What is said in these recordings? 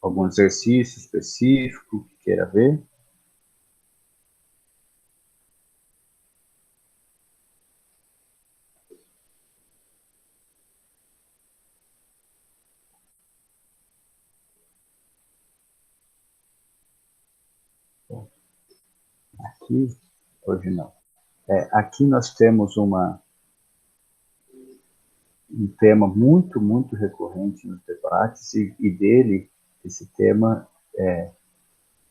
algum exercício específico que queira ver? Aqui, hoje não. Aqui nós temos um tema muito, muito recorrente nos debates, e dele, esse tema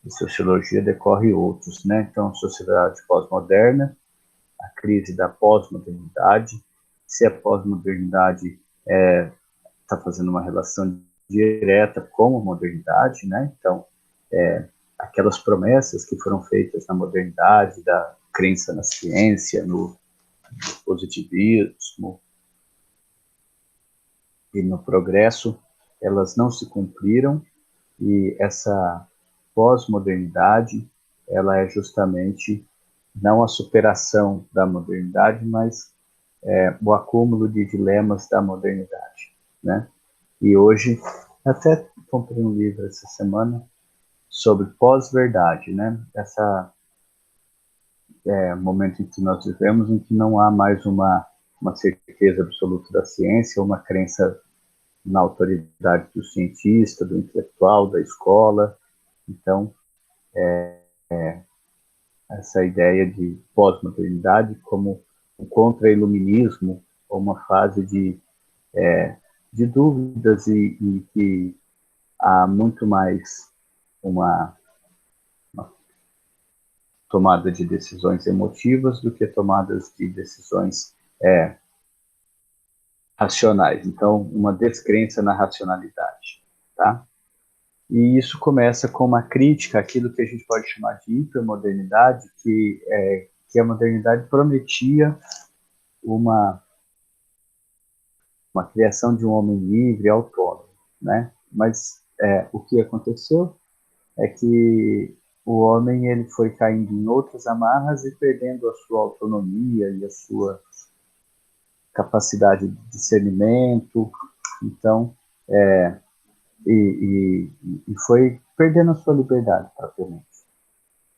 de sociologia, decorre outros, né? Então, sociedade pós-moderna, a crise da pós-modernidade, se a pós-modernidade está fazendo uma relação direta com a modernidade, né? Então, aquelas promessas que foram feitas na modernidade, da crença na ciência, no positivismo e no progresso, elas não se cumpriram, e essa pós-modernidade, ela é justamente não a superação da modernidade, mas o acúmulo de dilemas da modernidade, né? E hoje, até comprei um livro essa semana sobre pós-verdade, né? Essa momento em que nós vivemos, em que não há mais uma certeza absoluta da ciência, uma crença na autoridade do cientista, do intelectual, da escola. Então, essa ideia de pós-modernidade como um contra-iluminismo, ou uma fase de dúvidas, e que há muito mais uma tomada de decisões emotivas do que tomadas de decisões racionais. Então, uma descrença na racionalidade, tá? E isso começa com uma crítica àquilo que a gente pode chamar de hipermodernidade, que a modernidade prometia uma criação de um homem livre, autônomo, né? Mas o que aconteceu é que o homem ele foi caindo em outras amarras e perdendo a sua autonomia e a sua capacidade de discernimento. Então, e foi perdendo a sua liberdade, praticamente.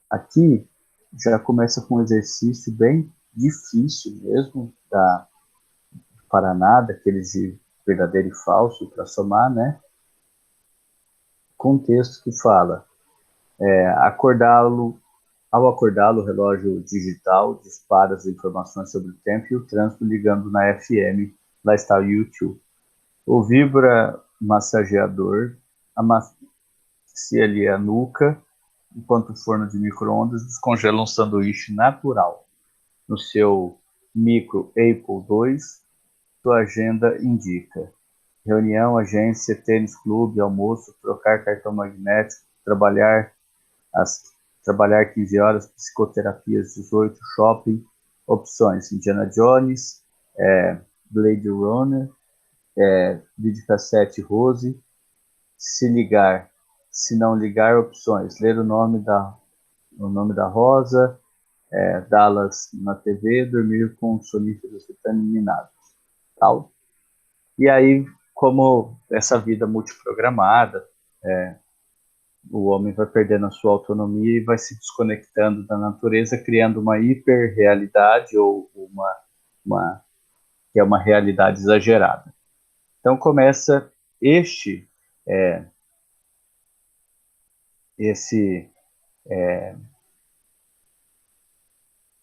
Aqui já começa com um exercício bem difícil mesmo, da Paraná, daqueles de verdadeiro e falso, para somar, né? Com um texto que fala: ao acordá-lo, o relógio digital dispara as informações sobre o tempo e o trânsito, ligando na FM, lá está o YouTube. O vibra massageador amacia-lhe a nuca, enquanto o forno de micro-ondas descongela um sanduíche natural. No seu micro Apple II, sua agenda indica: reunião, agência, tênis, clube, almoço, trocar cartão magnético, trabalhar 15 horas, psicoterapias 18, shopping, opções: Indiana Jones, Blade Runner, videocassete Rose, se ligar, se não ligar, opções: ler o nome da Rosa, Dallas na TV, dormir com soníferos vitaminados, tal. E aí, como essa vida multiprogramada, o homem vai perdendo a sua autonomia e vai se desconectando da natureza, criando uma hiperrealidade, ou que é uma realidade exagerada. Então começa esse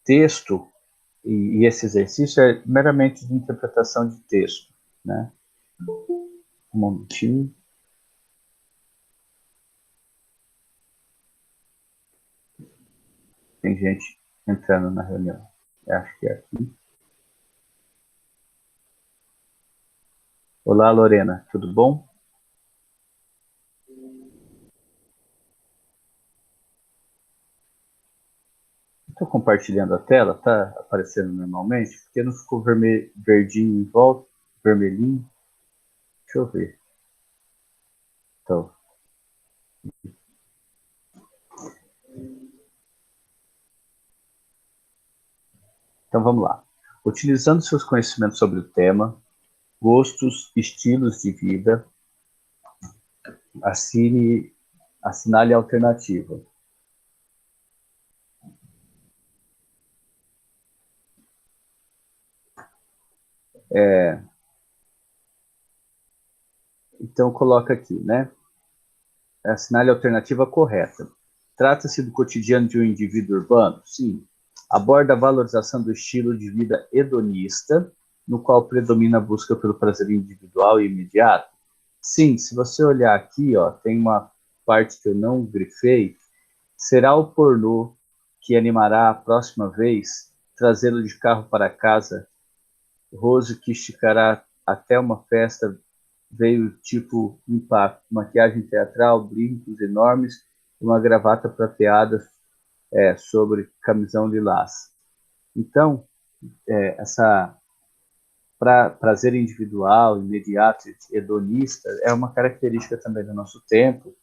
texto, e esse exercício é meramente de interpretação de texto, né? Um momentinho. Tem gente entrando na reunião. Eu acho que é aqui. Olá, Lorena, tudo bom? Estou compartilhando a tela, tá aparecendo normalmente? Porque não ficou verdinho em volta, vermelhinho? Deixa eu ver. Então vamos lá. Utilizando seus conhecimentos sobre o tema, gostos, estilos de vida, assinale a alternativa. Então, coloca aqui, né? Assinale a alternativa correta. Trata-se do cotidiano de um indivíduo urbano? Sim. Aborda a valorização do estilo de vida hedonista, no qual predomina a busca pelo prazer individual e imediato? Sim, se você olhar aqui, ó, tem uma parte que eu não grifei. Será o pornô que animará a próxima vez, trazê-lo de carro para casa? Rose que esticará até uma festa veio tipo impacto, maquiagem teatral, brincos enormes e uma gravata prateada sobre camisão lilás. Então, essa prazer individual, imediato, hedonista, é uma característica também do nosso tempo,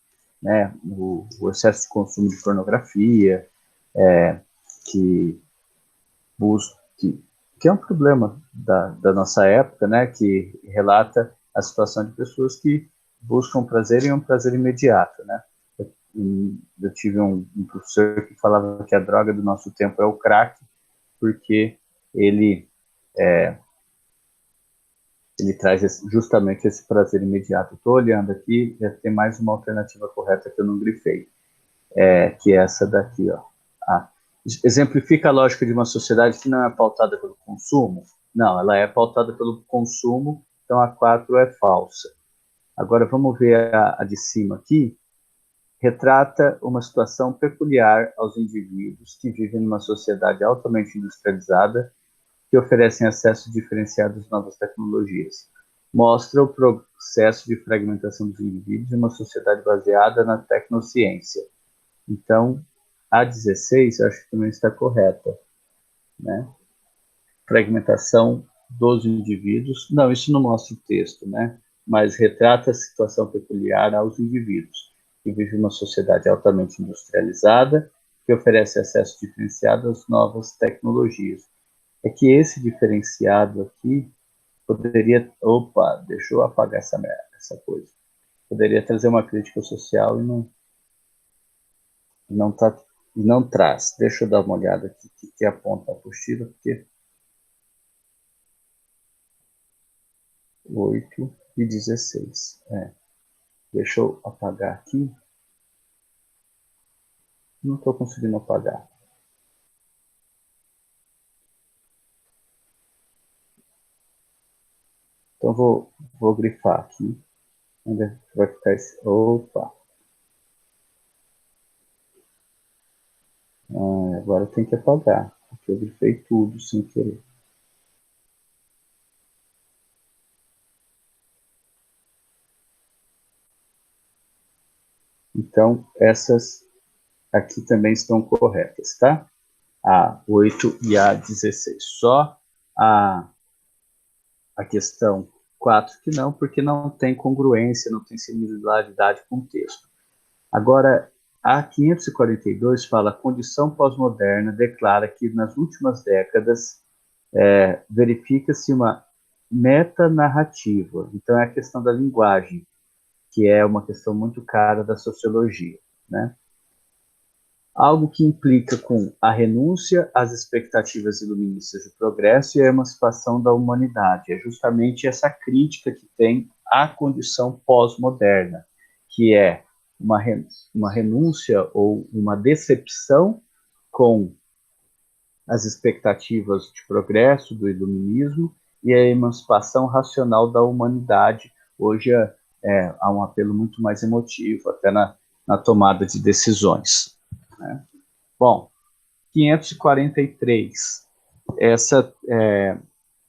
né? O excesso de consumo de pornografia, que busca, que é um problema da nossa época, né? Que relata a situação de pessoas que buscam prazer e um prazer imediato, né? Eu tive um professor que falava que a droga do nosso tempo é o crack, porque ele traz justamente esse prazer imediato. Estou olhando aqui, já tem mais uma alternativa correta que eu não grifei, que é essa daqui, ó. Exemplifica a lógica de uma sociedade que não é pautada pelo consumo? Não, ela é pautada pelo consumo, então a 4 é falsa. Agora vamos ver a de cima aqui. Retrata uma situação peculiar aos indivíduos que vivem numa sociedade altamente industrializada que oferecem acesso diferenciado às novas tecnologias. Mostra o processo de fragmentação dos indivíduos em uma sociedade baseada na tecnociência. Então, a 16, eu acho que também está correta, né? Fragmentação dos indivíduos. Não, isso não mostra o texto, né? Mas retrata a situação peculiar aos indivíduos que vivem uma sociedade altamente industrializada que oferece acesso diferenciado às novas tecnologias. É que esse diferenciado aqui poderia... Opa, deixa eu apagar essa coisa. Poderia trazer uma crítica social e não traz. Deixa eu dar uma olhada aqui que aponta a apostila, porque 8 e 16. Deixa eu apagar aqui. Não estou conseguindo apagar. Então vou grifar aqui. Onde vai ficar esse? Opa! Agora tem que apagar, porque eu grifei tudo sem querer. Então, essas aqui também estão corretas, tá? A 8 e a 16. Só a questão 4 que não, porque não tem congruência, não tem similaridade com o texto. Agora, a 542 fala: a condição pós-moderna declara que nas últimas décadas verifica-se uma metanarrativa. Então, é a questão da linguagem, que é uma questão muito cara da sociologia, né? Algo que implica com a renúncia às expectativas iluministas de progresso e a emancipação da humanidade. É justamente essa crítica que tem à condição pós-moderna, que é uma renúncia ou uma decepção com as expectativas de progresso do iluminismo e a emancipação racional da humanidade. Hoje há um apelo muito mais emotivo, até na tomada de decisões, né? Bom, 543. Essa,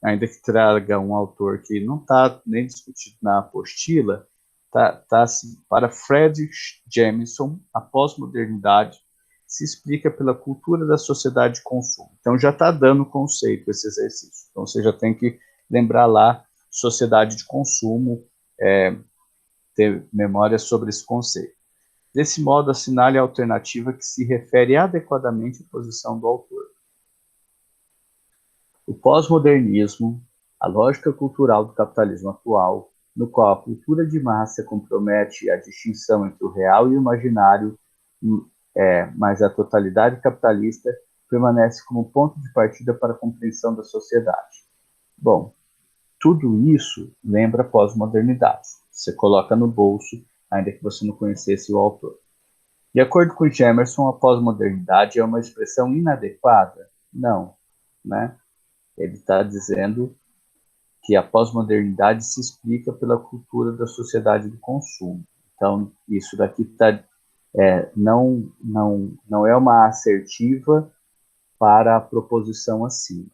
ainda que traga um autor que não está nem discutido na apostila, tá assim: para Friedrich Jameson, a pós-modernidade se explica pela cultura da sociedade de consumo. Então já está dando conceito esse exercício. Então você já tem que lembrar lá, sociedade de consumo, ter memória sobre esse conceito. Desse modo, assinale a alternativa que se refere adequadamente à posição do autor. O pós-modernismo, a lógica cultural do capitalismo atual, no qual a cultura de massa compromete a distinção entre o real e o imaginário, mas a totalidade capitalista permanece como ponto de partida para a compreensão da sociedade. Bom, tudo isso lembra a pós-modernidade. Você coloca no bolso, ainda que você não conhecesse o autor. De acordo com Jamerson, a pós-modernidade é uma expressão inadequada? Não, né? Ele está dizendo que a pós-modernidade se explica pela cultura da sociedade do consumo. Então, isso daqui não é uma assertiva para a proposição acima.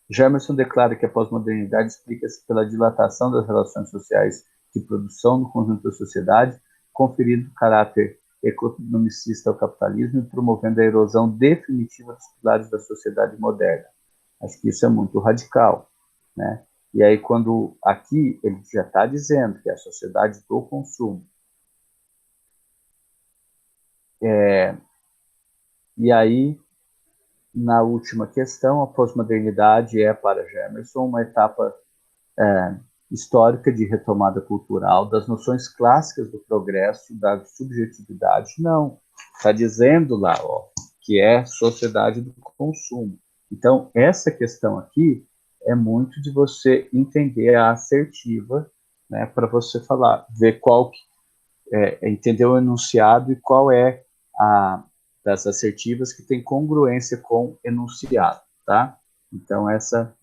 Jamerson declara que a pós-modernidade explica-se pela dilatação das relações sociais de produção no conjunto da sociedade, conferindo caráter economicista ao capitalismo e promovendo a erosão definitiva dos pilares da sociedade moderna. Acho que isso é muito radical, né? E aí, quando aqui ele já está dizendo que é a sociedade do consumo. E aí, na última questão, a pós-modernidade é, para Jamerson, uma etapa histórica de retomada cultural das noções clássicas do progresso, da subjetividade. Não, está dizendo lá, ó, que é sociedade do consumo. Então, essa questão aqui é muito de você entender a assertiva, né, para você falar, ver entender o enunciado e qual é a das assertivas que tem congruência com enunciado, tá? Então, essa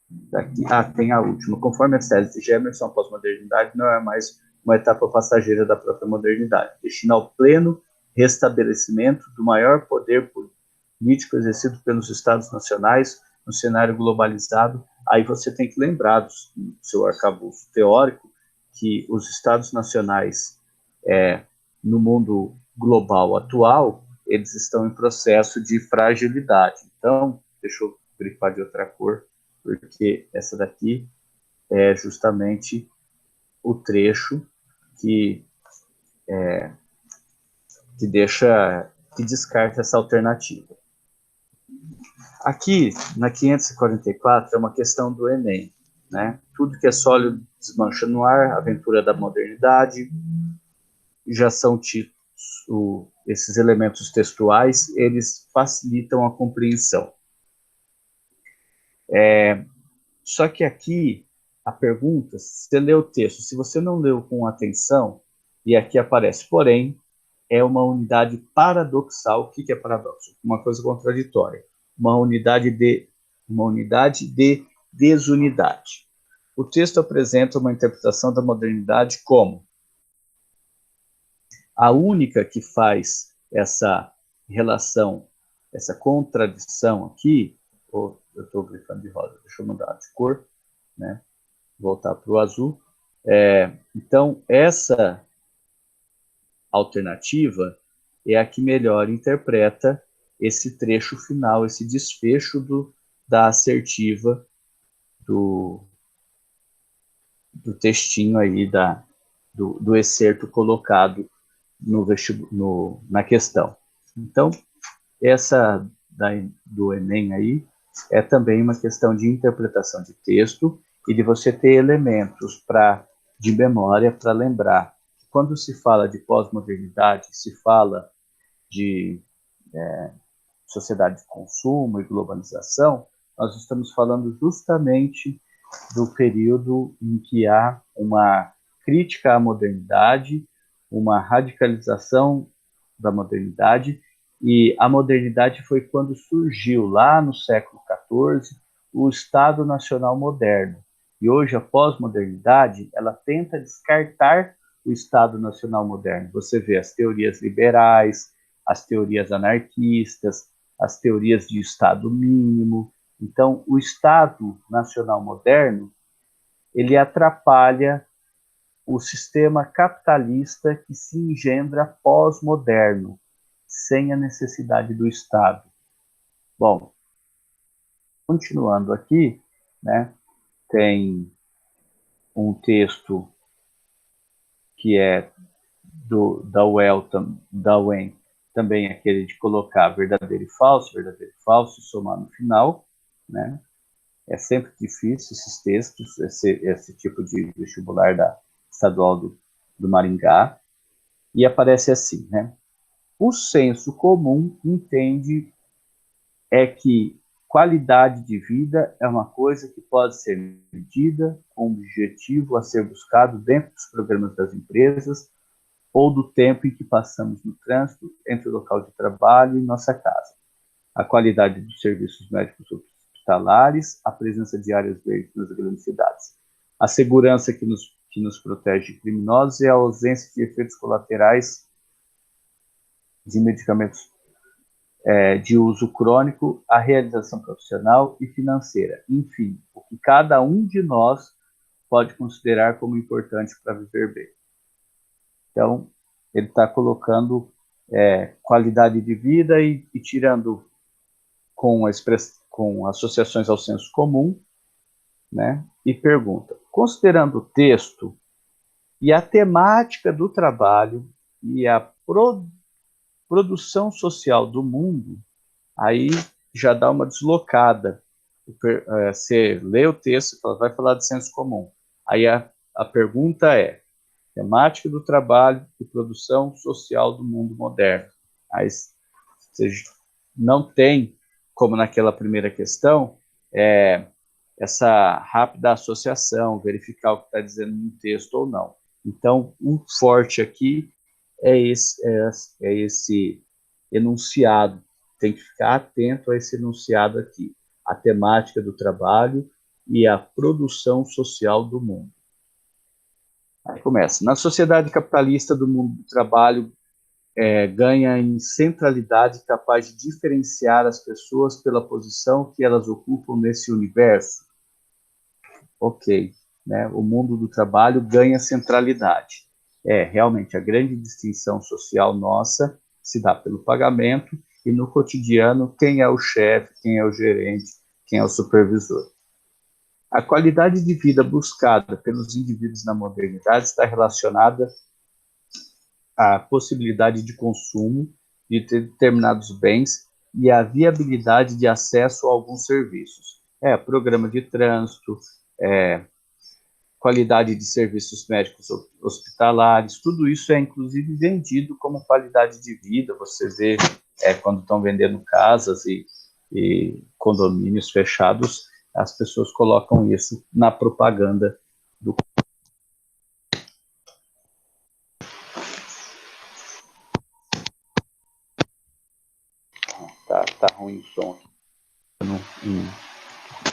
daqui, tem a última. Conforme a tese de Jamerson, a pós-modernidade não é mais uma etapa passageira da própria modernidade, destina ao pleno restabelecimento do maior poder político exercido pelos Estados nacionais no cenário globalizado. Aí você tem que lembrar do seu arcabouço teórico que os Estados nacionais, no mundo global atual, eles estão em processo de fragilidade. Então, deixa eu grifar de outra cor, porque essa daqui é justamente o trecho que descarta essa alternativa. Aqui, na 544, é uma questão do Enem, né? Tudo que é sólido desmancha no ar, aventura da modernidade, já são títulos, esses elementos textuais, eles facilitam a compreensão. Só que aqui, a pergunta, se você lê o texto, se você não leu com atenção, e aqui aparece, porém, é uma unidade paradoxal. O que é paradoxo? Uma coisa contraditória. Uma unidade de desunidade. O texto apresenta uma interpretação da modernidade como a única que faz essa relação, essa contradição aqui. Eu estou grifando de rosa, deixa eu mudar de cor, né? Voltar para o azul. Então, essa alternativa é a que melhor interpreta esse trecho final, esse desfecho da assertiva do textinho aí, do excerto colocado na questão. Então, essa do Enem aí é também uma questão de interpretação de texto e de você ter elementos de memória para lembrar. Quando se fala de pós-modernidade, se fala de sociedade de consumo e globalização, nós estamos falando justamente do período em que há uma crítica à modernidade, uma radicalização da modernidade, e a modernidade foi quando surgiu, lá no século XIV, o Estado Nacional Moderno. E hoje a pós-modernidade, ela tenta descartar o Estado Nacional Moderno. Você vê as teorias liberais, as teorias anarquistas, as teorias de Estado mínimo. Então, o Estado Nacional Moderno, ele atrapalha o sistema capitalista que se engendra pós-moderno, sem a necessidade do Estado. Bom, continuando aqui, né, tem um texto que é da Wen, também aquele de colocar verdadeiro e falso, somar no final, né? É sempre difícil esses textos, esse tipo de vestibular da Estadual do Maringá, e aparece assim, né? O senso comum entende que qualidade de vida é uma coisa que pode ser medida com um objetivo a ser buscado dentro dos programas das empresas ou do tempo em que passamos no trânsito entre o local de trabalho e nossa casa. A qualidade dos serviços médicos hospitalares, a presença de áreas verdes nas grandes cidades. A segurança que nos protege de criminosos e a ausência de efeitos colaterais de medicamentos de uso crônico, a realização profissional e financeira. Enfim, o que cada um de nós pode considerar como importante para viver bem. Então, ele está colocando qualidade de vida e tirando com associações ao senso comum, né? E pergunta, considerando o texto e a temática do trabalho e a produção social do mundo, aí já dá uma deslocada. Você lê o texto e fala, vai falar de senso comum. Aí a pergunta é, temática do trabalho e produção social do mundo moderno. Aí você não tem, como naquela primeira questão, essa rápida associação, verificar o que está dizendo no texto ou não. Então, um forte aqui é esse enunciado. Tem que ficar atento a esse enunciado aqui. A temática do trabalho e a produção social do mundo. Aí começa. Na sociedade capitalista do mundo do trabalho, ganha em centralidade capaz de diferenciar as pessoas pela posição que elas ocupam nesse universo. Ok, né? O mundo do trabalho ganha centralidade. Realmente, a grande distinção social nossa se dá pelo pagamento e no cotidiano quem é o chefe, quem é o gerente, quem é o supervisor. A qualidade de vida buscada pelos indivíduos na modernidade está relacionada à possibilidade de consumo de determinados bens e à viabilidade de acesso a alguns serviços. Programa de trânsito, qualidade de serviços médicos hospitalares, tudo isso é inclusive vendido como qualidade de vida. Você vê quando estão vendendo casas e condomínios fechados, as pessoas colocam isso na propaganda do. Tá ruim o som aqui.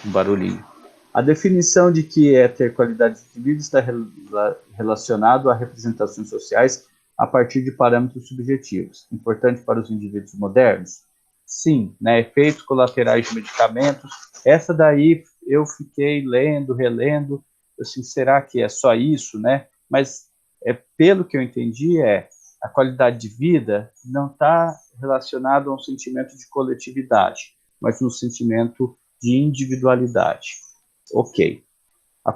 Um barulhinho. A definição de que é ter qualidade de vida está relacionado a representações sociais a partir de parâmetros subjetivos. Importante para os indivíduos modernos? Sim, né? Efeitos colaterais de medicamentos. Essa daí eu fiquei lendo, relendo, assim, será que é só isso, né? Mas pelo que eu entendi, a qualidade de vida não está relacionada a um sentimento de coletividade, mas um sentimento de individualidade. Ok. A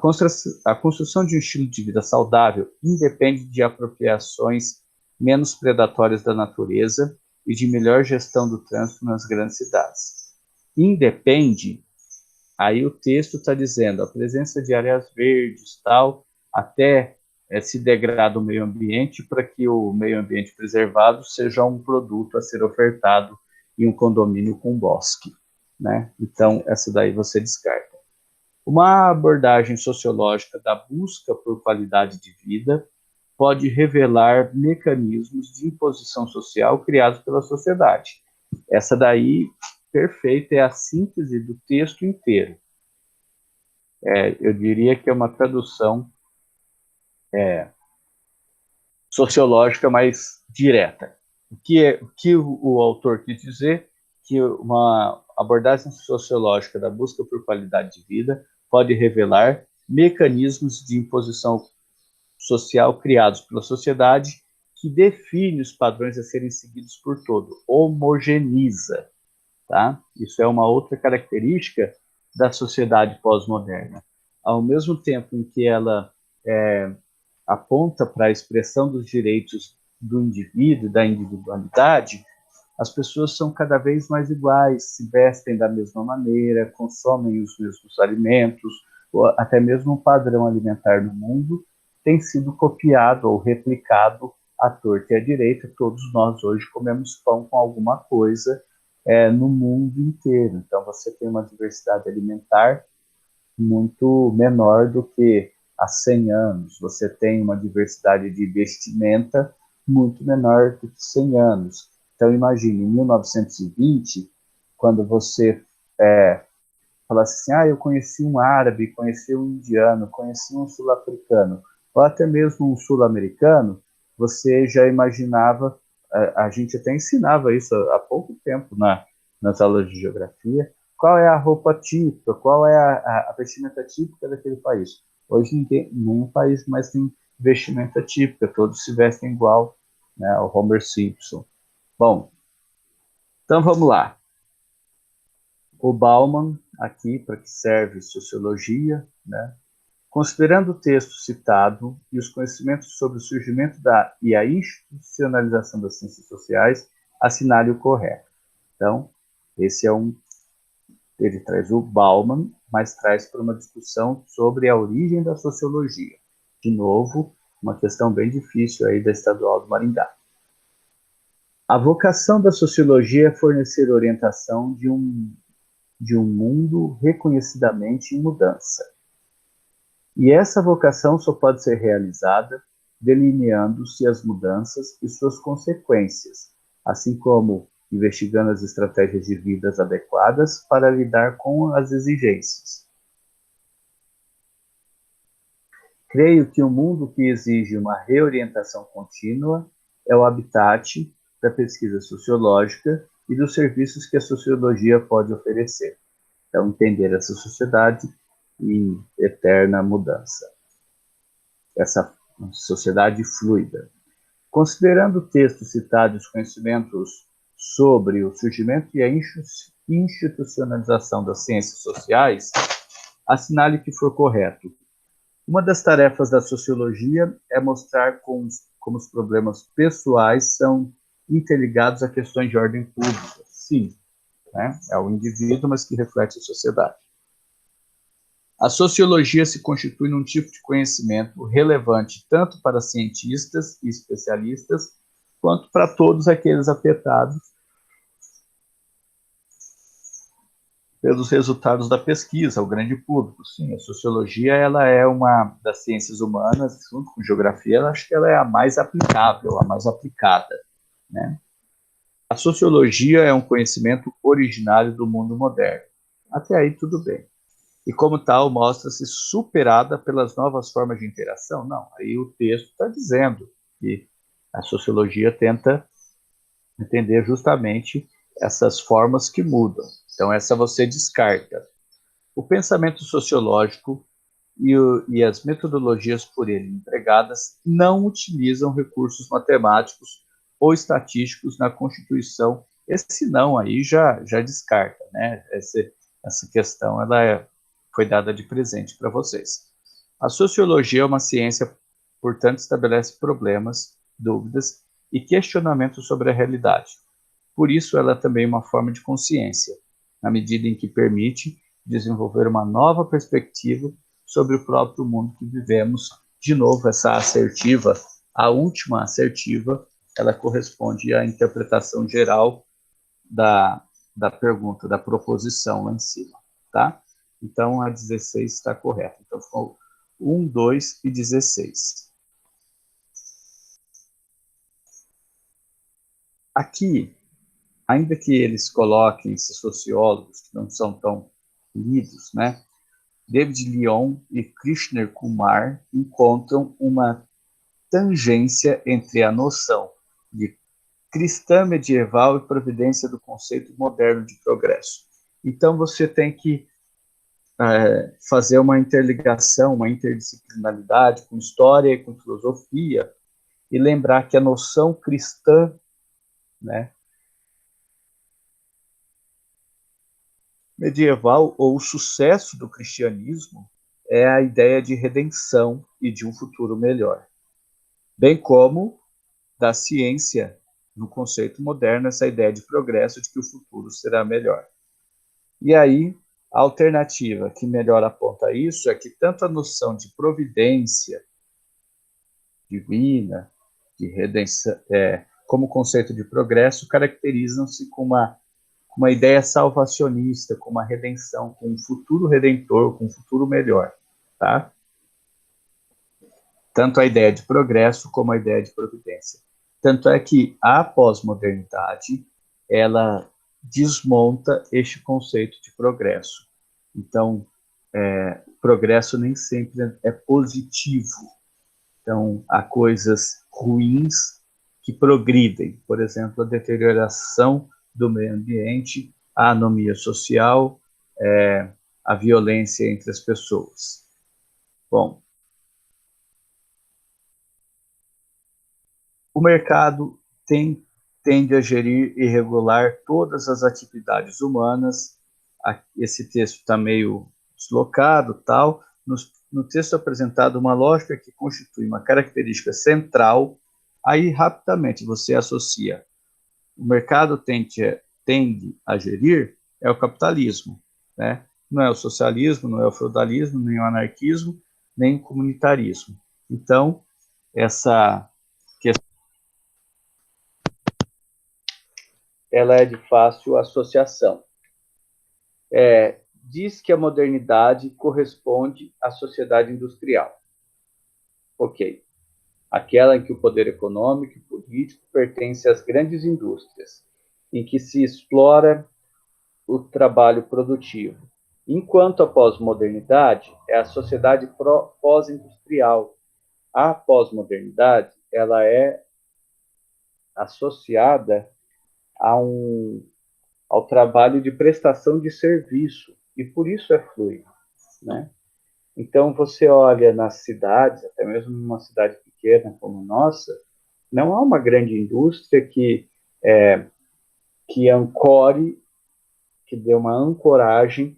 construção de um estilo de vida saudável independe de apropriações menos predatórias da natureza e de melhor gestão do trânsito nas grandes cidades. Independe, aí o texto está dizendo a presença de áreas verdes, tal, até se degrada o meio ambiente para que o meio ambiente preservado seja um produto a ser ofertado em um condomínio com bosque, né? Então, essa daí você descarta. Uma abordagem sociológica da busca por qualidade de vida pode revelar mecanismos de imposição social criados pela sociedade. Essa daí, perfeita, é a síntese do texto inteiro. Eu diria que é uma tradução sociológica mais direta. O que o autor quis dizer? Que uma abordagem sociológica da busca por qualidade de vida pode revelar mecanismos de imposição social criados pela sociedade que define os padrões a serem seguidos por todo, homogeneiza, tá? Isso é uma outra característica da sociedade pós-moderna. Ao mesmo tempo em que ela aponta para a expressão dos direitos do indivíduo, da individualidade, as pessoas são cada vez mais iguais, se vestem da mesma maneira, consomem os mesmos alimentos, ou até mesmo o padrão alimentar no mundo tem sido copiado ou replicado à torta e à direita. Todos nós hoje comemos pão com alguma coisa no mundo inteiro. Então você tem uma diversidade alimentar muito menor do que há 100 anos. Você tem uma diversidade de vestimenta muito menor do que 100 anos. Então, imagine, em 1920, quando você falasse assim, eu conheci um árabe, conheci um indiano, conheci um sul-africano, ou até mesmo um sul-americano, você já imaginava, a gente até ensinava isso há pouco tempo nas aulas de geografia, qual é a roupa típica, qual é a vestimenta típica daquele país. Hoje nenhum país mais tem vestimenta típica, todos se vestem igual, né, o Homer Simpson. Bom, então vamos lá. O Bauman, aqui, para que serve sociologia, né? Considerando o texto citado e os conhecimentos sobre o surgimento e a institucionalização das ciências sociais, assinale o correto. Então, ele traz o Bauman, mas traz para uma discussão sobre a origem da sociologia. De novo, uma questão bem difícil aí da Estadual do Maringá. A vocação da sociologia é fornecer orientação de um mundo reconhecidamente em mudança. E essa vocação só pode ser realizada delineando-se as mudanças e suas consequências, assim como investigando as estratégias de vidas adequadas para lidar com as exigências. Creio que um mundo que exige uma reorientação contínua é o habitat da pesquisa sociológica e dos serviços que a sociologia pode oferecer. Então, entender essa sociedade em eterna mudança. Essa sociedade fluida. Considerando o texto citado e os conhecimentos sobre o surgimento e a institucionalização das ciências sociais, assinale que for correto. Uma das tarefas da sociologia é mostrar como os problemas pessoais são interligados a questões de ordem pública. Sim, né? É o indivíduo, mas que reflete a sociedade. A sociologia se constitui num tipo de conhecimento relevante tanto para cientistas e especialistas, quanto para todos aqueles afetados pelos resultados da pesquisa, o grande público. Sim, a sociologia ela é uma das ciências humanas, junto com geografia, acho que ela é a mais aplicável, a mais aplicada, né? A sociologia é um conhecimento originário do mundo moderno. Até aí tudo bem. E como tal, mostra-se superada pelas novas formas de interação? Não, aí o texto está dizendo que a sociologia tenta entender justamente essas formas que mudam. Então, essa você descarta. O pensamento sociológico e as metodologias por ele empregadas não utilizam recursos matemáticos ou estatísticos na constituição. Esse não aí já descarta, né? Essa questão ela foi dada de presente para vocês. A sociologia é uma ciência, portanto, estabelece problemas, dúvidas e questionamentos sobre a realidade. Por isso, ela é também uma forma de consciência, na medida em que permite desenvolver uma nova perspectiva sobre o próprio mundo que vivemos. De novo, essa assertiva, a última assertiva, ela corresponde à interpretação geral da pergunta, da proposição lá em cima, tá? Então, a 16 está correta. Então, ficou 1, 2 e 16. Aqui, ainda que eles coloquem esses sociólogos que não são tão lidos, né? David Lyon e Krishna Kumar encontram uma tangência entre a noção de cristã medieval e providência do conceito moderno de progresso. Então, você tem que fazer uma interligação, uma interdisciplinaridade com história e com filosofia, e lembrar que a noção cristã, né, medieval, ou o sucesso do cristianismo, é a ideia de redenção e de um futuro melhor, bem como da ciência no conceito moderno, essa ideia de progresso, de que o futuro será melhor. E aí, a alternativa que melhor aponta isso é que tanto a noção de providência divina, de redenção, como o conceito de progresso, caracterizam-se com uma ideia salvacionista, com uma redenção, com um futuro redentor, com um futuro melhor, tá? Tanto a ideia de progresso como a ideia de providência. Tanto é que a pós-modernidade, ela desmonta este conceito de progresso. Então, progresso nem sempre é positivo. Então, há coisas ruins que progridem, por exemplo, a deterioração do meio ambiente, a anomia social, a violência entre as pessoas. Bom, o mercado tende a gerir e regular todas as atividades humanas. Esse texto está meio deslocado, tal. No texto apresentado uma lógica que constitui uma característica central. Aí, rapidamente, você associa o mercado tende a gerir é o capitalismo, né? Não é o socialismo, não é o feudalismo, nem o anarquismo, nem o comunitarismo. Então, essa questão ela é de fácil associação. Diz que a modernidade corresponde à sociedade industrial. Ok. Aquela em que o poder econômico e político pertence às grandes indústrias, em que se explora o trabalho produtivo. Enquanto a pós-modernidade é a sociedade pós-industrial. A pós-modernidade ela é associada ao trabalho de prestação de serviço, e por isso é fluido, né? Então, você olha nas cidades, até mesmo numa cidade pequena como a nossa, não há uma grande indústria que ancore, que dê uma ancoragem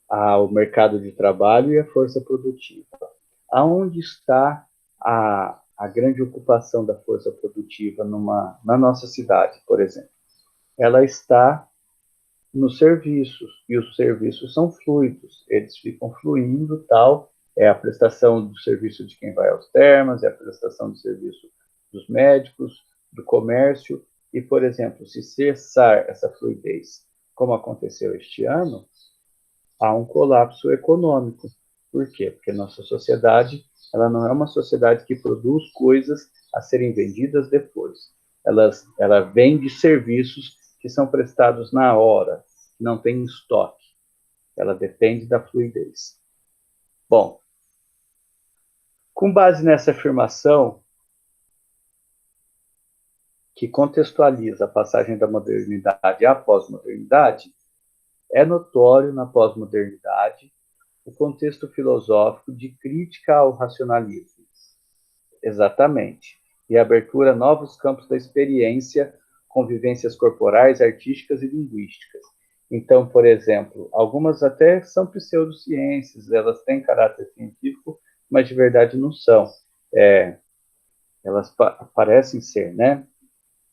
ao mercado de trabalho e à força produtiva. Aonde está a grande ocupação da força produtiva na nossa cidade, por exemplo? Ela está nos serviços, e os serviços são fluidos, eles ficam fluindo, tal, é a prestação do serviço de quem vai aos termas, é a prestação do serviço dos médicos, do comércio, e, por exemplo, se cessar essa fluidez, como aconteceu este ano, há um colapso econômico. Por quê? Porque nossa sociedade, ela não é uma sociedade que produz coisas a serem vendidas depois. Ela vende serviços que são prestados na hora, que não tem estoque. Ela depende da fluidez. Bom, com base nessa afirmação, que contextualiza a passagem da modernidade à pós-modernidade, é notório na pós-modernidade o contexto filosófico de crítica ao racionalismo. Exatamente. E abertura a novos campos da experiência, convivências corporais, artísticas e linguísticas. Então, por exemplo, algumas até são pseudociências, elas têm caráter científico, mas de verdade não são. Elas parecem ser, né?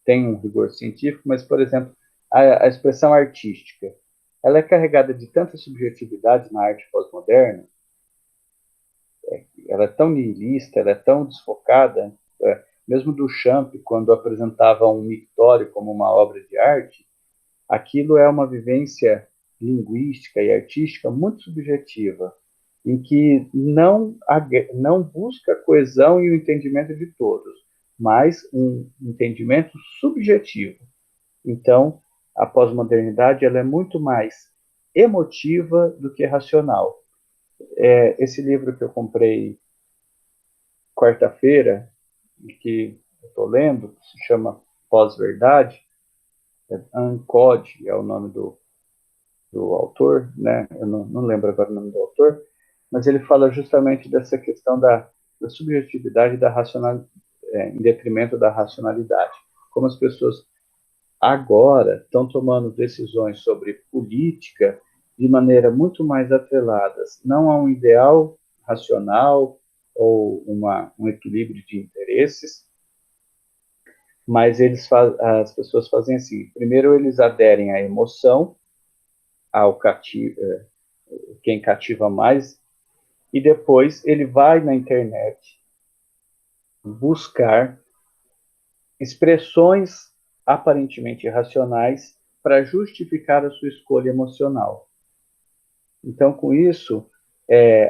Tem um rigor científico, mas, por exemplo, a expressão artística, ela é carregada de tanta subjetividade na arte pós-moderna, ela é tão nihilista, ela é tão desfocada, mesmo Duchamp, quando apresentava um mictório como uma obra de arte, aquilo é uma vivência linguística e artística muito subjetiva, em que não busca a coesão e o entendimento de todos, mas um entendimento subjetivo. Então, a pós-modernidade ela é muito mais emotiva do que racional. Esse livro que eu comprei quarta-feira, que eu estou lendo, que se chama Pós-Verdade, Uncode é o nome do autor, né? Eu não lembro agora o nome do autor, mas ele fala justamente dessa questão da subjetividade da em detrimento da racionalidade. Como as pessoas agora estão tomando decisões sobre política de maneira muito mais atreladas, não a um ideal racional ou um equilíbrio de interesses, mas as pessoas fazem assim: primeiro eles aderem à emoção, ao quem cativa mais, e depois ele vai na internet buscar expressões aparentemente irracionais para justificar a sua escolha emocional. Então, com isso,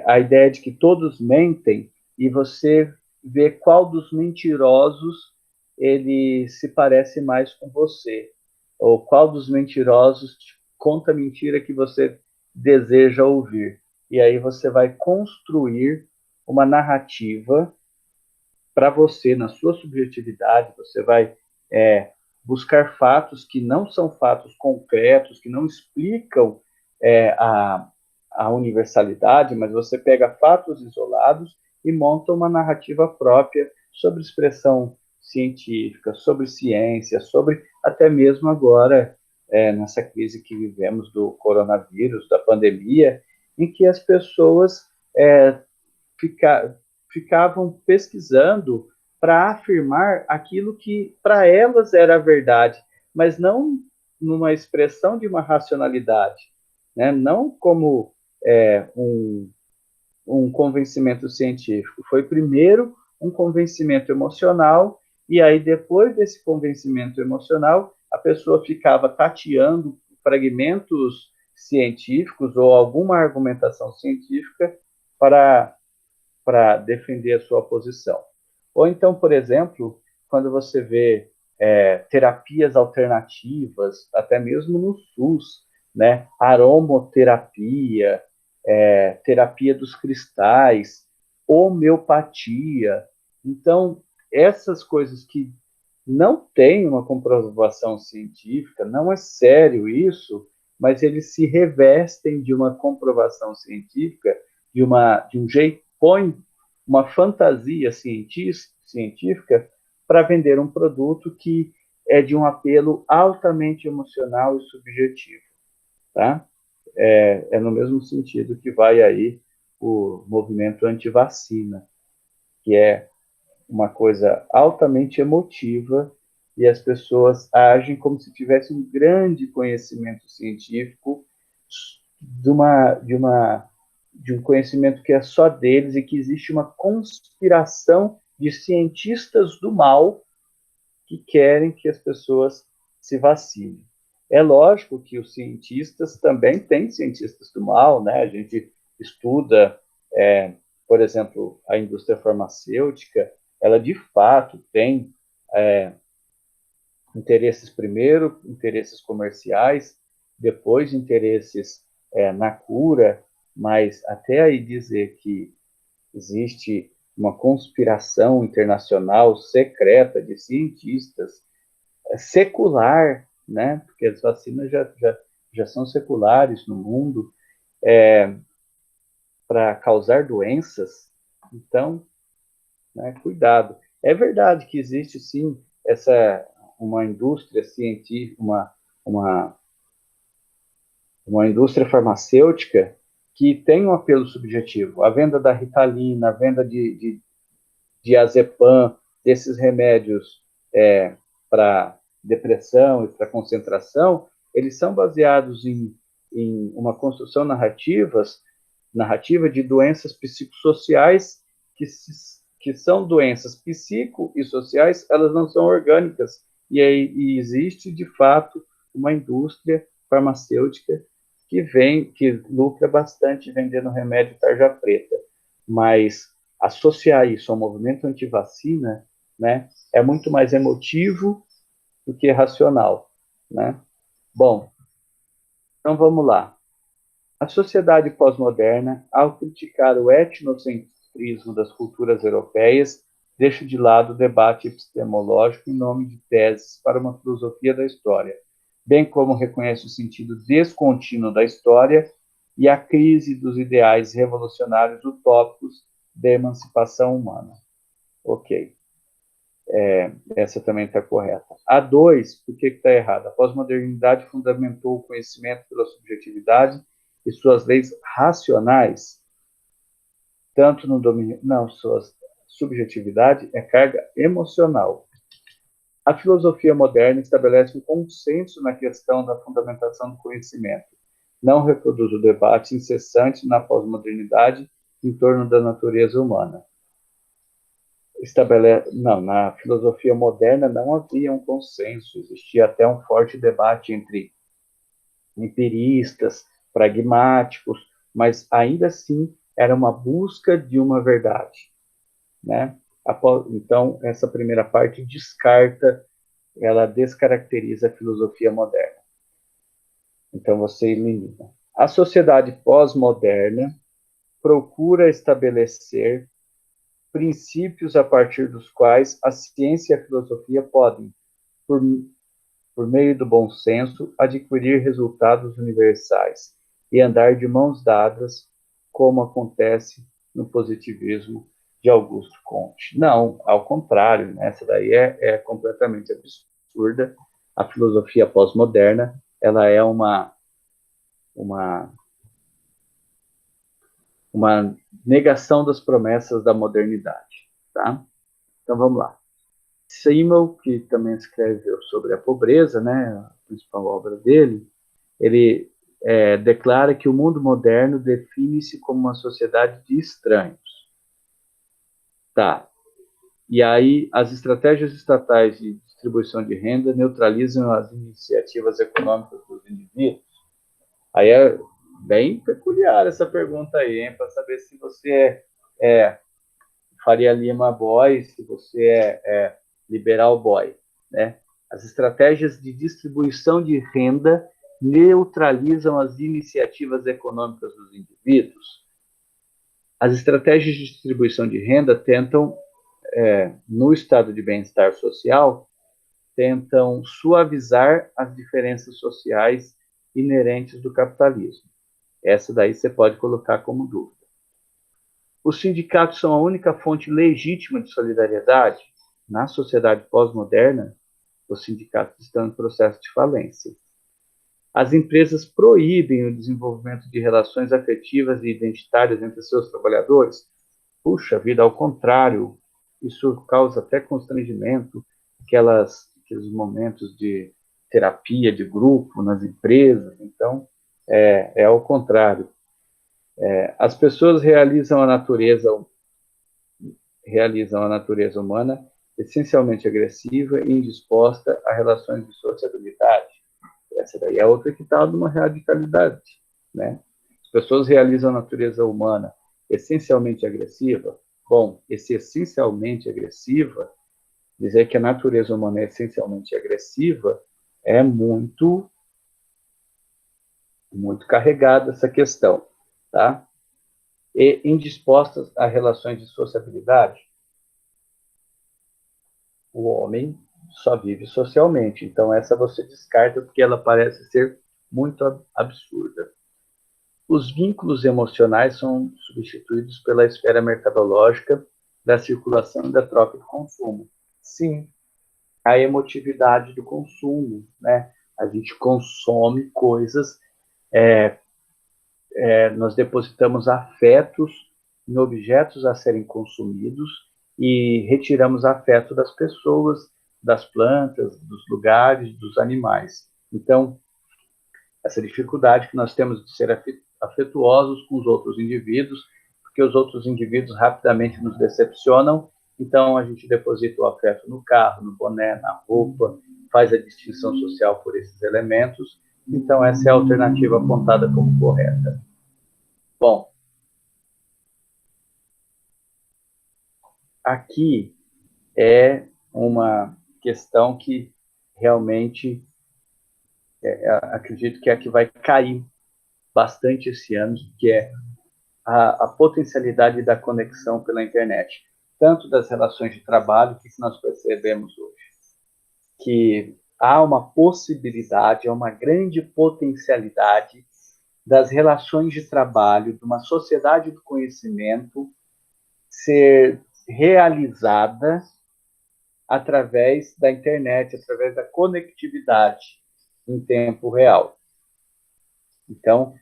a ideia de que todos mentem e você vê qual dos mentirosos ele se parece mais com você, ou qual dos mentirosos te conta a mentira que você deseja ouvir. E aí você vai construir uma narrativa para você, na sua subjetividade, você vai buscar fatos que não são fatos concretos, que não explicam é, a, a universalidade, mas você pega fatos isolados e monta uma narrativa própria sobre expressão científica, sobre ciência, sobre até mesmo agora, nessa crise que vivemos do coronavírus, da pandemia, em que as pessoas fica, ficavam pesquisando para afirmar aquilo que para elas era a verdade, mas não numa expressão de uma racionalidade, né? Não como um convencimento científico. Foi primeiro um convencimento emocional, e aí depois desse convencimento emocional, a pessoa ficava tateando fragmentos científicos ou alguma argumentação científica para defender a sua posição. Ou então, por exemplo, quando você vê terapias alternativas, até mesmo no SUS, né? Aromoterapia, terapia dos cristais, homeopatia. Então, essas coisas que não têm uma comprovação científica, não é sério isso, mas eles se revestem de uma comprovação científica, de um jeito, põe uma fantasia científica para vender um produto que é de um apelo altamente emocional e subjetivo, tá? No mesmo sentido que vai aí o movimento anti-vacina, que é uma coisa altamente emotiva e as pessoas agem como se tivessem um grande conhecimento científico de um conhecimento que é só deles e que existe uma conspiração de cientistas do mal que querem que as pessoas se vacinem. É lógico que os cientistas também têm cientistas do mal, né? A gente estuda, por exemplo, a indústria farmacêutica, ela de fato tem interesses, primeiro, interesses comerciais, depois interesses na cura, mas até aí dizer que existe uma conspiração internacional secreta de cientistas secular, né? Porque as vacinas já são seculares no mundo, para causar doenças. Então, né, cuidado. É verdade que existe, sim, uma indústria científica, uma, uma indústria farmacêutica que tem um apelo subjetivo. A venda da Ritalina, a venda de diazepam, desses remédios para depressão e para concentração, eles são baseados em uma construção narrativa de doenças psicossociais que são doenças psico e sociais, elas não são orgânicas. E existe, de fato, uma indústria farmacêutica que lucra bastante vendendo remédio tarja preta. Mas associar isso ao movimento antivacina, né, é muito mais emotivo do que racional, né? Bom, então vamos lá. A sociedade pós-moderna, ao criticar o etnocentrismo das culturas europeias, deixa de lado o debate epistemológico em nome de teses para uma filosofia da história, bem como reconhece o sentido descontínuo da história e a crise dos ideais revolucionários utópicos da emancipação humana. Ok. Essa também está correta. A 2, por que está errada? A pós-modernidade fundamentou o conhecimento pela subjetividade e suas leis racionais, tanto no domínio. Não, sua subjetividade é carga emocional. A filosofia moderna estabelece um consenso na questão da fundamentação do conhecimento. Não reproduz o debate incessante na pós-modernidade em torno da natureza humana. Não, na filosofia moderna não havia um consenso, existia até um forte debate entre empiristas, pragmáticos, mas ainda assim era uma busca de uma verdade, né? Então, essa primeira parte ela descaracteriza a filosofia moderna. Então, você elimina. A sociedade pós-moderna procura estabelecer princípios a partir dos quais a ciência e a filosofia podem, por meio do bom senso, adquirir resultados universais e andar de mãos dadas, como acontece no positivismo de Augusto Comte. Não, ao contrário, né? Essa daí é completamente absurda. A filosofia pós-moderna, ela é uma negação das promessas da modernidade, tá? Então vamos lá. Simmel, que também escreveu sobre a pobreza, né, a principal obra dele, ele declara que o mundo moderno define-se como uma sociedade de estranhos. Tá. E aí as estratégias estatais de distribuição de renda neutralizam as iniciativas econômicas dos indivíduos. Aí é bem peculiar essa pergunta aí, hein, para saber se você é Faria Lima boy, se você é liberal boy, né? As estratégias de distribuição de renda neutralizam as iniciativas econômicas dos indivíduos. As estratégias de distribuição de renda tentam, no estado de bem-estar social, tentam suavizar as diferenças sociais inerentes do capitalismo. Essa daí você pode colocar como dúvida. Os sindicatos são a única fonte legítima de solidariedade? Na sociedade pós-moderna, os sindicatos estão em processo de falência. As empresas proíbem o desenvolvimento de relações afetivas e identitárias entre seus trabalhadores? Puxa vida, ao contrário, isso causa até constrangimento, aqueles momentos de terapia de grupo nas empresas. Então, é ao contrário. As pessoas realizam a natureza humana essencialmente agressiva e indisposta a relações de sociabilidade. Essa daí é outra que está numa radicalidade, né? As pessoas realizam a natureza humana essencialmente agressiva. Bom, esse essencialmente agressiva, dizer que a natureza humana é essencialmente agressiva, é muito carregada essa questão, tá? E indispostas a relações de sociabilidade. O homem só vive socialmente. Então, essa você descarta porque ela parece ser muito absurda. Os vínculos emocionais são substituídos pela esfera mercadológica da circulação e da troca de consumo. Sim, a emotividade do consumo, né? A gente consome coisas, nós depositamos afetos em objetos a serem consumidos e retiramos afeto das pessoas, das plantas, dos lugares, dos animais. Então, essa dificuldade que nós temos de ser afetuosos com os outros indivíduos, porque os outros indivíduos rapidamente nos decepcionam, então a gente deposita o afeto no carro, no boné, na roupa, faz a distinção social por esses elementos, então essa é a alternativa apontada como correta. Bom, aqui é uma questão que realmente acredito que é a que vai cair bastante esse ano, que é a potencialidade da conexão pela internet, tanto das relações de trabalho, que nós percebemos hoje, que há uma possibilidade, há uma grande potencialidade das relações de trabalho, de uma sociedade do conhecimento ser realizada através da internet, através da conectividade em tempo real. Então,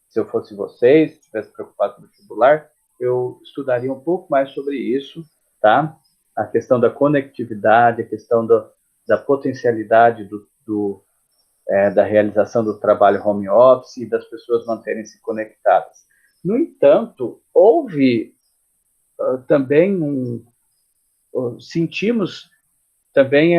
se eu fosse vocês, se estivesse preocupado com o vestibular, eu estudaria um pouco mais sobre isso, tá? a questão da conectividade, a questão da potencialidade da realização do trabalho home office e das pessoas manterem-se conectadas. No entanto, houve também sentimos também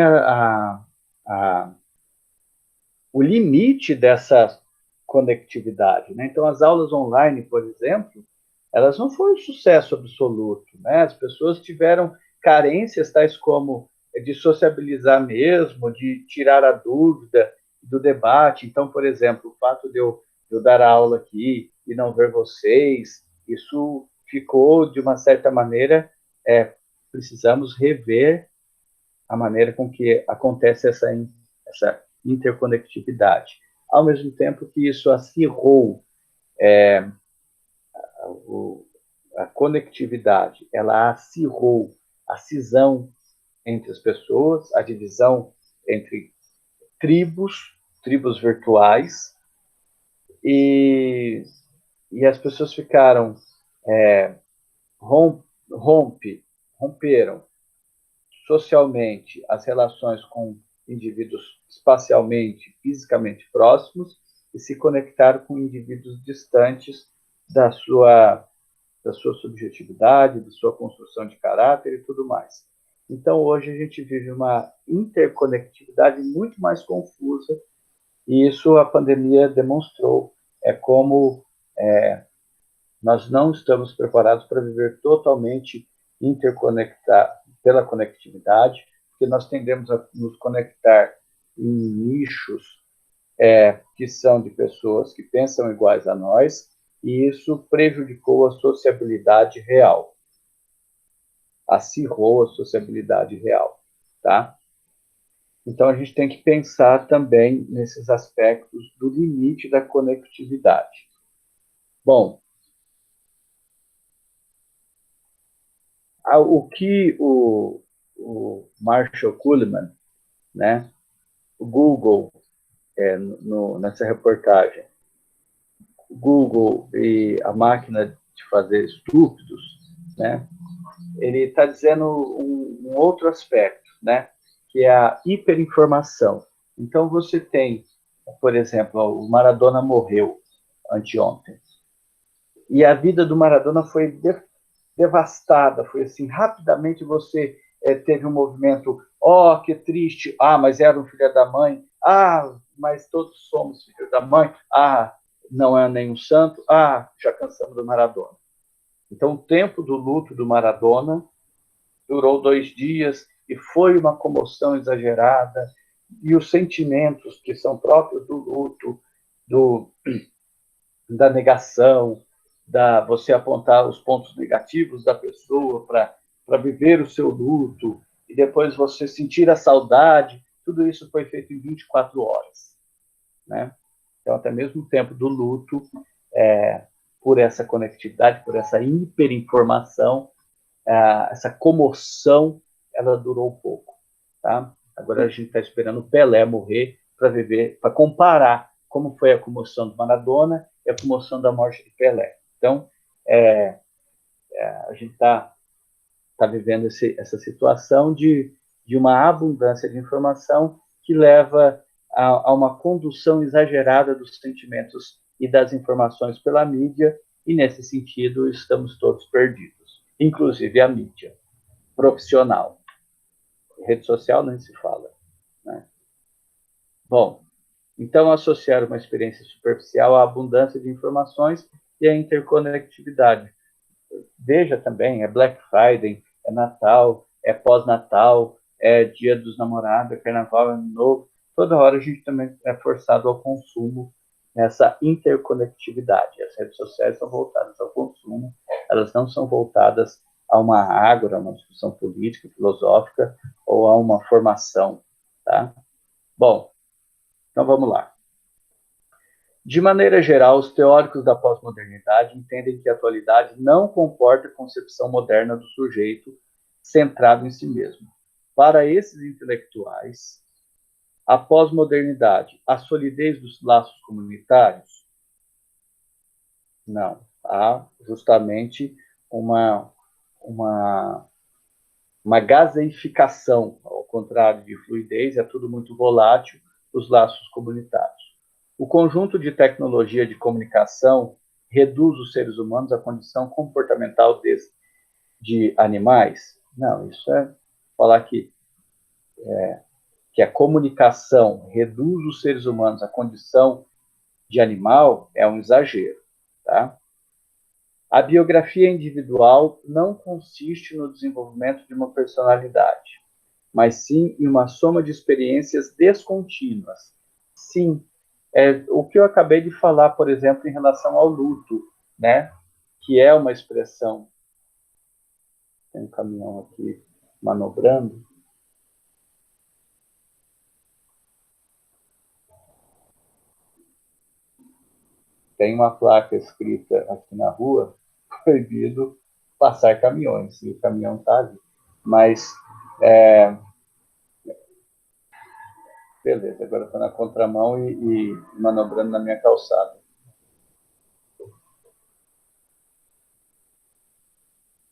o limite dessa conectividade, né? Então, as aulas online, por exemplo, elas não foram um sucesso absoluto, né? As pessoas tiveram carências tais como de sociabilizar mesmo, de tirar a dúvida do debate. Então, por exemplo, o fato de eu dar aula aqui e não ver vocês, isso ficou, de uma certa maneira, precisamos rever a maneira com que acontece essa interconectividade. Ao mesmo tempo que isso acirrou a conectividade, ela acirrou a cisão entre as pessoas, a divisão entre tribos virtuais, e as pessoas ficaram, romperam socialmente as relações com indivíduos espacialmente, fisicamente próximos e se conectaram com indivíduos distantes da sua subjetividade, da sua construção de caráter e tudo mais. Então, hoje a gente vive uma interconectividade muito mais confusa e isso a pandemia demonstrou. Como nós não estamos preparados para viver totalmente interconectados pela conectividade, porque nós tendemos a nos conectar em nichos que são de pessoas que pensam iguais a nós, e isso prejudicou a sociabilidade real, acirrou a sociabilidade real, tá? Então, a gente tem que pensar também nesses aspectos do limite da conectividade. Bom, o que o Marshall Kuhlman, né, o Google, nessa reportagem, o Google e a máquina de fazer estúpidos, né, ele está dizendo um outro aspecto, né, que é a hiperinformação. Então, você tem, por exemplo, o Maradona morreu anteontem, e a vida do Maradona foi devastada, foi assim, rapidamente você teve um movimento, que triste, mas era um filho da mãe, mas todos somos filhos da mãe, não é nenhum santo, já cansamos do Maradona. Então, o tempo do luto do Maradona durou 2 dias e foi uma comoção exagerada, e os sentimentos que são próprios do luto, da negação, você apontar os pontos negativos da pessoa para viver o seu luto, e depois você sentir a saudade, tudo isso foi feito em 24 horas. Né? Então, até mesmo o tempo do luto, por essa conectividade, por essa hiperinformação, essa comoção, ela durou pouco. Tá? Agora a gente está esperando o Pelé morrer para viver, para comparar como foi a comoção do Maradona e a comoção da morte de Pelé. Então, a gente está vivendo essa situação de uma abundância de informação que leva a uma condução exagerada dos sentimentos e das informações pela mídia, e nesse sentido estamos todos perdidos, inclusive a mídia profissional. Rede social nem se fala. Né? Bom, então associar uma experiência superficial à abundância de informações e à interconectividade. Veja também, é Black Friday, é Natal, é pós-Natal, é Dia dos Namorados, é Carnaval, é Ano Novo. Toda hora a gente também é forçado ao consumo nessa interconectividade. As redes sociais são voltadas ao consumo, elas não são voltadas a uma ágora, uma discussão política, filosófica ou a uma formação. Tá? Bom, então vamos lá. De maneira geral, os teóricos da pós-modernidade entendem que a atualidade não comporta a concepção moderna do sujeito centrado em si mesmo. Para esses intelectuais, a pós-modernidade, a solidez dos laços comunitários? Não. Há justamente uma uma gaseificação, ao contrário de fluidez, é tudo muito volátil, os laços comunitários. O conjunto de tecnologia de comunicação reduz os seres humanos à condição comportamental de animais? Não, isso é falar que a comunicação reduz os seres humanos à condição de animal é um exagero, tá? A biografia individual não consiste no desenvolvimento de uma personalidade, mas sim em uma soma de experiências descontínuas. Sim, o que eu acabei de falar, por exemplo, em relação ao luto, né? Que é uma expressão. Tem um caminhão aqui manobrando. Tem uma placa escrita aqui na rua, proibido passar caminhões, e o caminhão está ali. Mas, beleza, agora estou na contramão e manobrando na minha calçada.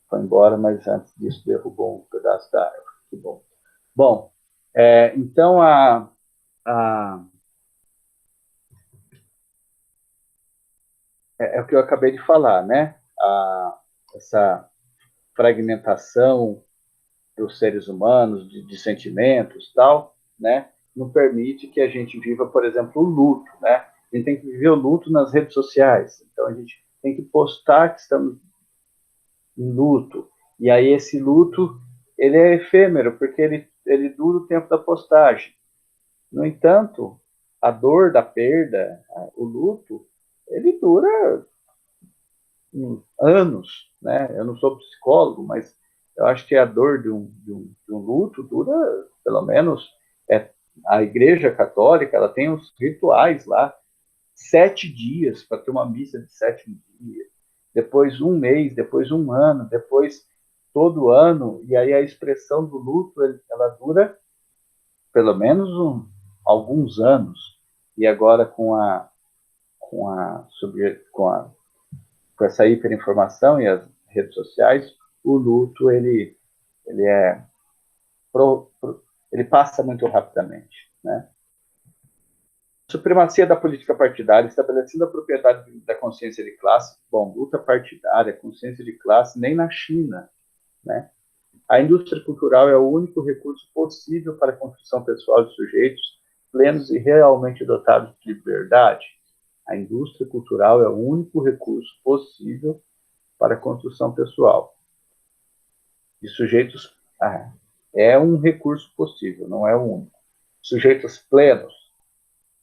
Foi embora, mas antes disso derrubou um pedaço da árvore. Que bom. Bom, então é o que eu acabei de falar, né? Essa fragmentação dos seres humanos, de sentimentos tal, né? Não permite que a gente viva, por exemplo, o luto, né? A gente tem que viver o luto nas redes sociais. Então, a gente tem que postar que estamos em luto. E aí, esse luto, ele é efêmero, porque ele dura o tempo da postagem. No entanto, a dor da perda, o luto, ele dura anos, né? Eu não sou psicólogo, mas eu acho que a dor de um luto dura, pelo menos, a Igreja Católica, ela tem os rituais lá, 7 dias, para ter uma missa de 7 dias, depois um mês, depois um ano, depois todo ano, e aí a expressão do luto, ela dura pelo menos alguns anos, e agora com essa hiperinformação e as redes sociais, o luto ele é ele passa muito rapidamente, né? Supremacia da política partidária, estabelecendo a propriedade da consciência de classe. Bom, luta partidária, consciência de classe, nem na China, né? A indústria cultural é o único recurso possível para a construção pessoal de sujeitos plenos e realmente dotados de liberdade. A indústria cultural é o único recurso possível para a construção pessoal de sujeitos. É um recurso possível, não é o único. Sujeitos plenos,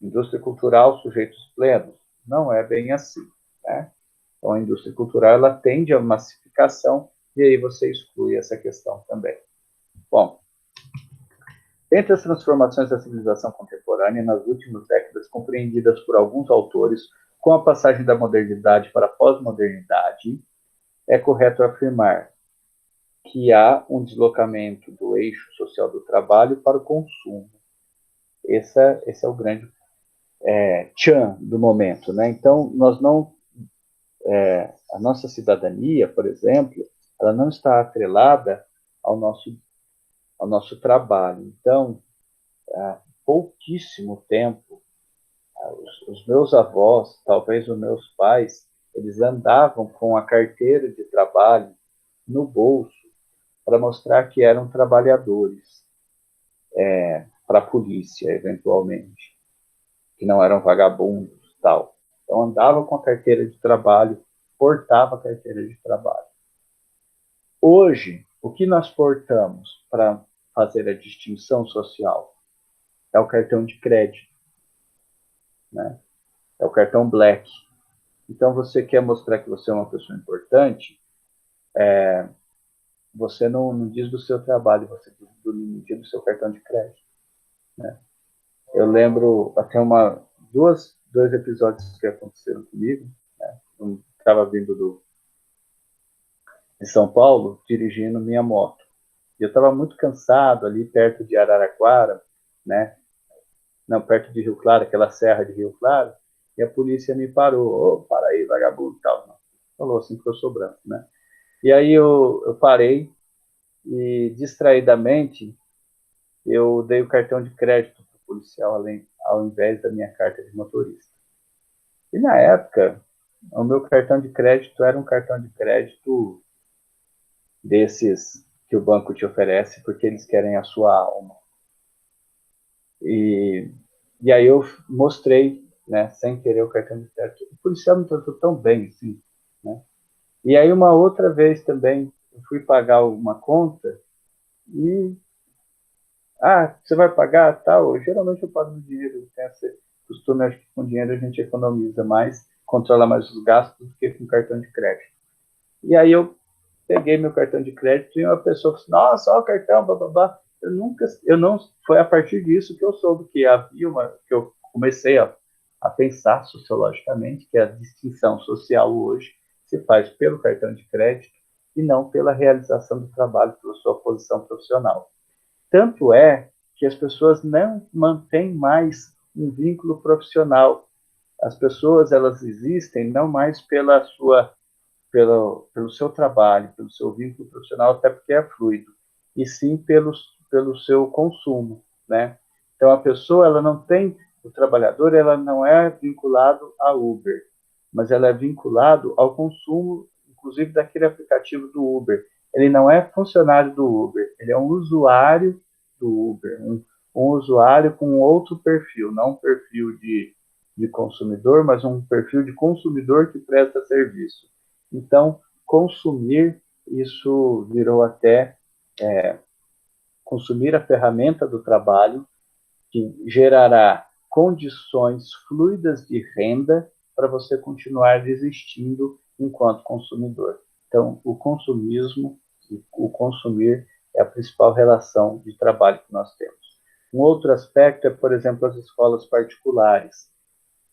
indústria cultural, sujeitos plenos, não é bem assim, né? Então, a indústria cultural, ela tende à massificação, e aí você exclui essa questão também. Bom, entre as transformações da civilização contemporânea nas últimas décadas, compreendidas por alguns autores com a passagem da modernidade para a pós-modernidade, é correto afirmar que há um deslocamento do eixo social do trabalho para o consumo. Esse é o grande tchan do momento, né? Então, a nossa cidadania, por exemplo, ela não está atrelada ao nosso trabalho. Então, há pouquíssimo tempo, os meus avós, talvez os meus pais, eles andavam com a carteira de trabalho no bolso para mostrar que eram trabalhadores, para a polícia, eventualmente, que não eram vagabundos, tal. Então, andava com a carteira de trabalho, portava a carteira de trabalho. Hoje, o que nós portamos para fazer a distinção social é o cartão de crédito, né? É o cartão Black. Então, você quer mostrar que você é uma pessoa importante, você não diz do seu trabalho, você diz do limite do seu cartão de crédito, né? Eu lembro até dois episódios que aconteceram comigo, né? Eu estava vindo de São Paulo, dirigindo minha moto. E eu estava muito cansado ali perto de Araraquara, né? Não, perto de Rio Claro, aquela serra de Rio Claro, e a polícia me parou. Ô, para aí, vagabundo, tal. Falou assim que eu sou branco, né? E aí eu parei e distraidamente eu dei o cartão de crédito para o policial ao invés da minha carta de motorista. E na época, o meu cartão de crédito era um cartão de crédito desses que o banco te oferece porque eles querem a sua alma. E aí eu mostrei, né, sem querer o cartão de crédito. O policial me tratou tão bem, assim, né? E aí uma outra vez também, eu fui pagar uma conta e você vai pagar tal? Geralmente eu pago no dinheiro, tem esse costume, acho que com dinheiro a gente economiza mais, controla mais os gastos do que com cartão de crédito. E aí eu peguei meu cartão de crédito e uma pessoa falou assim, nossa, olha o cartão, blá, blá, blá. Eu não, foi a partir disso que eu soube que que eu comecei a pensar sociologicamente que a distinção social hoje se faz pelo cartão de crédito e não pela realização do trabalho, pela sua posição profissional. Tanto é que as pessoas não mantêm mais um vínculo profissional. As pessoas, elas existem não mais pelo seu trabalho, pelo seu vínculo profissional, até porque é fluido, e sim pelo seu consumo, né? Então, a pessoa, ela não tem, o trabalhador, ela não é vinculado a Uber, mas ela é vinculado ao consumo, inclusive, daquele aplicativo do Uber. Ele não é funcionário do Uber, ele é um usuário do Uber, um usuário com outro perfil, não um perfil de consumidor, mas um perfil de consumidor que presta serviço. Então, consumir, isso virou até consumir a ferramenta do trabalho, que gerará condições fluidas de renda para você continuar existindo enquanto consumidor. Então, o consumismo e o consumir é a principal relação de trabalho que nós temos. Um outro aspecto é, por exemplo, as escolas particulares.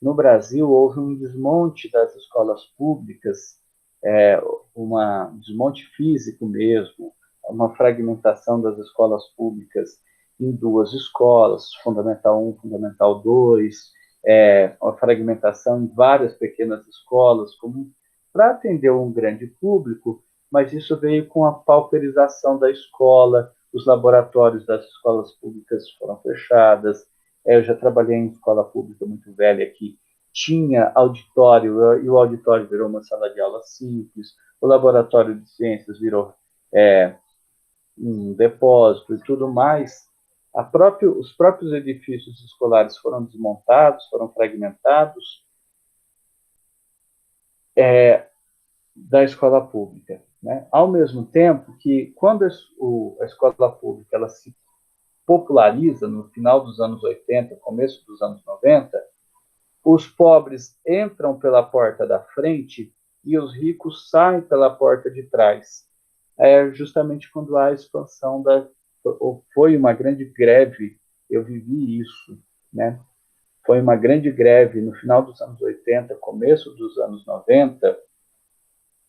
No Brasil, houve um desmonte das escolas públicas, um desmonte físico mesmo, uma fragmentação das escolas públicas em duas escolas, Fundamental 1, Fundamental 2, uma fragmentação em várias pequenas escolas, para atender um grande público, mas isso veio com a pauperização da escola, os laboratórios das escolas públicas foram fechadas. Eu já trabalhei em escola pública muito velha que tinha auditório, e o auditório virou uma sala de aula simples, o laboratório de ciências virou um depósito e tudo mais. Os próprios edifícios escolares foram desmontados, foram fragmentados da escola pública. Né? Ao mesmo tempo que, quando a escola pública ela se populariza no final dos anos 80, começo dos anos 90, os pobres entram pela porta da frente e os ricos saem pela porta de trás. É justamente quando há a expansão foi uma grande greve, eu vivi isso, né? Foi uma grande greve no final dos anos 80, começo dos anos 90,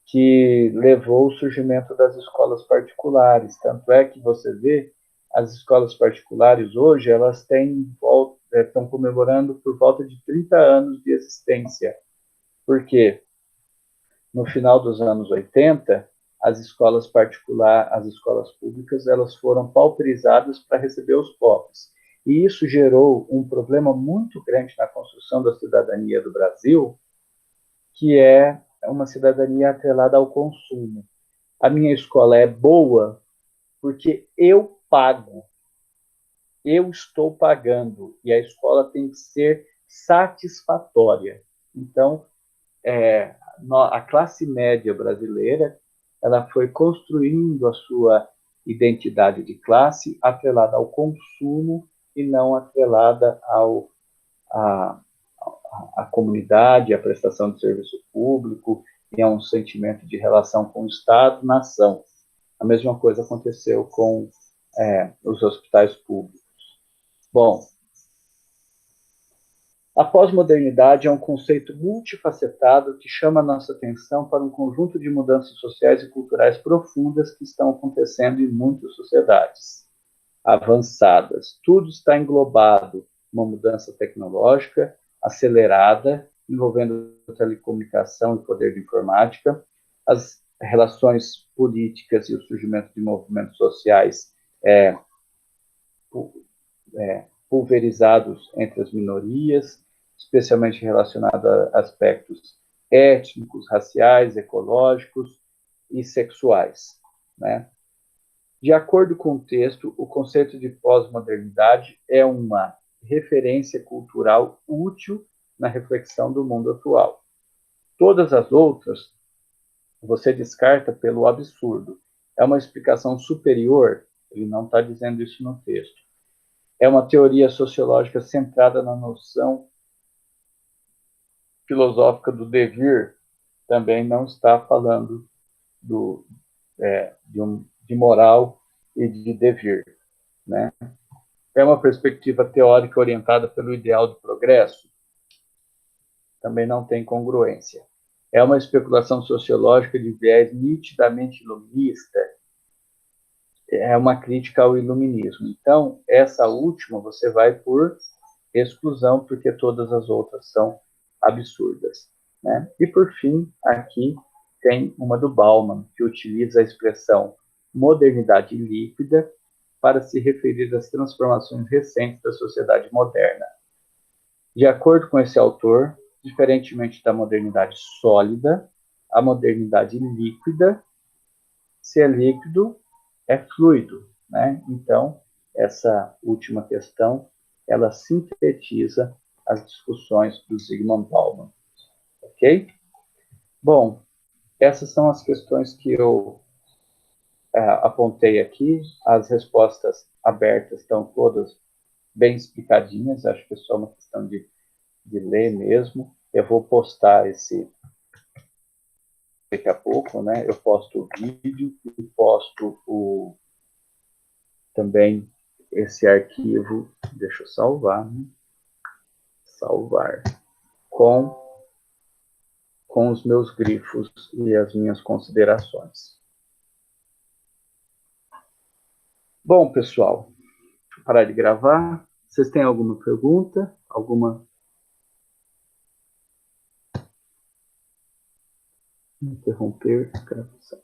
que levou ao surgimento das escolas particulares. Tanto é que você vê as escolas particulares hoje, elas estão comemorando por volta de 30 anos de existência. Por quê? No final dos anos 80, as escolas públicas, elas foram pauperizadas para receber os pobres. E isso gerou um problema muito grande na construção da cidadania do Brasil, que é uma cidadania atrelada ao consumo. A minha escola é boa porque eu pago, eu estou pagando, e a escola tem que ser satisfatória. Então, a classe média brasileira ela foi construindo a sua identidade de classe atrelada ao consumo e não atrelada à, à comunidade, à prestação de serviço público e a um sentimento de relação com o Estado, nação. A mesma coisa aconteceu com os hospitais públicos. Bom, a pós-modernidade é um conceito multifacetado que chama a nossa atenção para um conjunto de mudanças sociais e culturais profundas que estão acontecendo em muitas sociedades avançadas. Tudo está englobado uma mudança tecnológica acelerada, envolvendo telecomunicação e poder de informática. As relações políticas e o surgimento de movimentos sociais pulverizados entre as minorias, especialmente relacionado a aspectos étnicos, raciais, ecológicos e sexuais, né? De acordo com o texto, o conceito de pós-modernidade é uma referência cultural útil na reflexão do mundo atual. Todas as outras você descarta pelo absurdo. É uma explicação superior? Ele não está dizendo isso no texto. É uma teoria sociológica centrada na noção filosófica do devir? Também não está falando de moral e de devir, né? É uma perspectiva teórica orientada pelo ideal do progresso? Também não tem congruência. É uma especulação sociológica de viés nitidamente iluminista? É uma crítica ao iluminismo. Então, essa última você vai por exclusão, porque todas as outras são absurdas, né? E, por fim, aqui tem uma do Bauman, que utiliza a expressão modernidade líquida para se referir às transformações recentes da sociedade moderna. De acordo com esse autor, diferentemente da modernidade sólida, a modernidade líquida, se é líquido, é fluido, né? Então, essa última questão, ela sintetiza as discussões do Zygmunt Bauman, ok? Bom, essas são as questões que eu apontei aqui. As respostas abertas estão todas bem explicadinhas, acho que é só uma questão de ler mesmo. Eu vou postar esse daqui a pouco, né? Eu posto o vídeo e posto também esse arquivo, deixa eu salvar, né? Salvar, com os meus grifos e as minhas considerações. Bom, pessoal, deixa eu parar de gravar. Vocês têm alguma pergunta? Alguma? Interromper gravação.